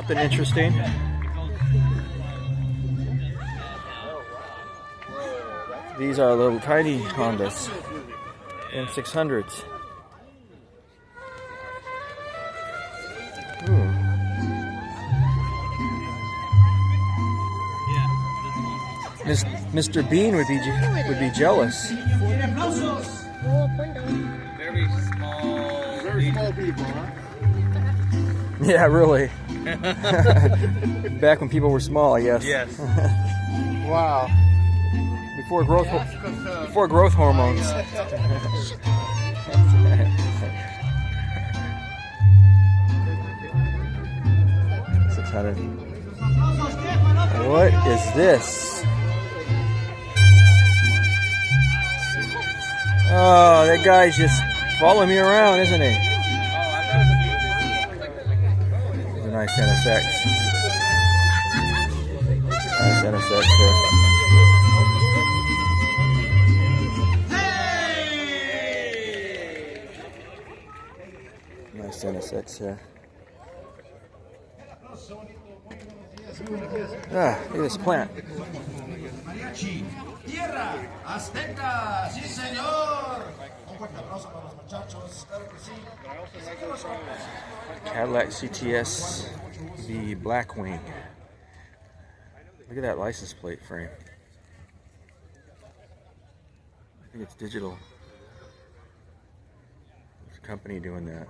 Something interesting. These are little tiny Hondas M600s. Mr. Bean would be jealous. Very small people, huh? Yeah, really. Back when people were small, I guess. Yes. Wow. Before growth hormones. 600. What is this? Oh, that guy's just following me around, isn't he? It's a nice NSX. Nice NSX there. Nice NSX here. Ah, look at this plant. Tierra Azteca, sí señor. Un fuerte aplauso para los muchachos, claro que sí. Cadillac CTS, the Blackwing. Look at that license plate frame. I think it's digital. There's a company doing that.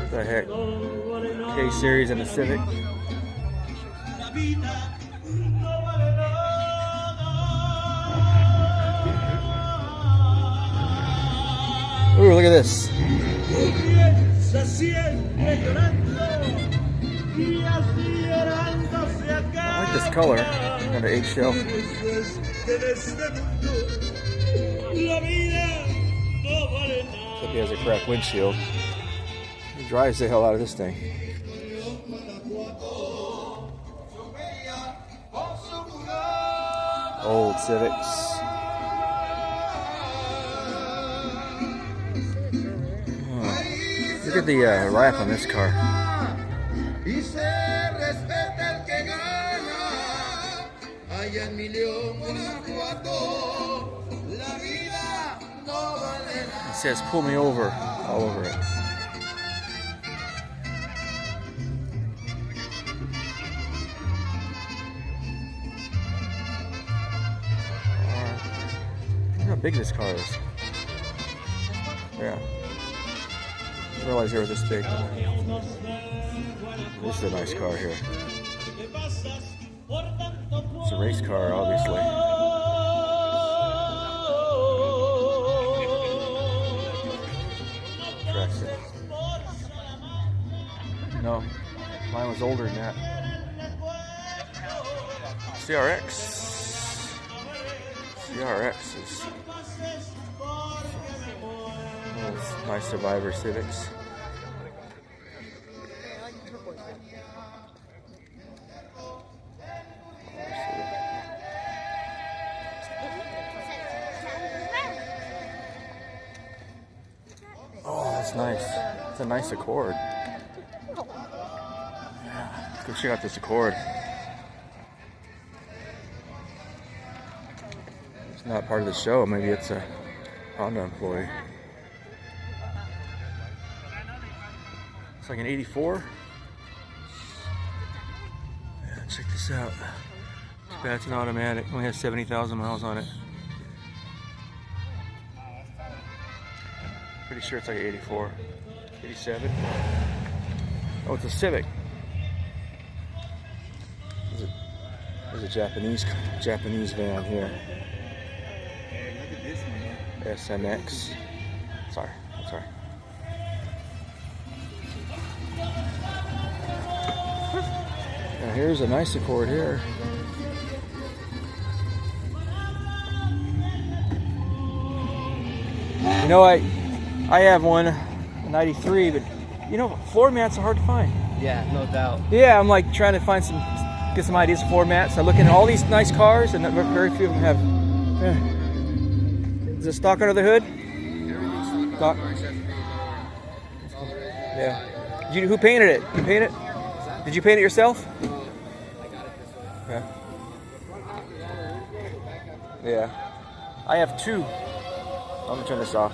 What the heck? K-Series and the Civic. Ooh, look at this. I like this color. Kind of eggshell. Except he has a cracked windshield. He drives the hell out of this thing. Old Civics. Look at the wrap on this car. It says "pull me over" all over it. Look how big this car is. Yeah. I didn't realize they were this big. This is a nice car here. It's a race car, obviously. No, mine was older than that. CRX is nice Survivor Civics. Oh, that's nice. It's a nice Accord. Let's go check out this Accord. It's not part of the show. Maybe it's a Honda employee. It's like an 84. Yeah, check this out. Too bad it's an automatic. Only has 70,000 miles on it. Pretty sure it's like an 84, 87. Oh, it's a Civic. There's a Japanese van here. SMX. Sorry. Now here's a nice Accord here. You know, I have one '93, but you know, floor mats are hard to find. Yeah, no doubt. Yeah, I'm like trying to find get some ideas for floor mats. I'm looking at all these nice cars, and very few of them have. Is it stock under the hood? Stock. Yeah. Who painted it? You paint it? Did you paint it yourself? Yeah. Yeah. I have two. I'm gonna turn this off.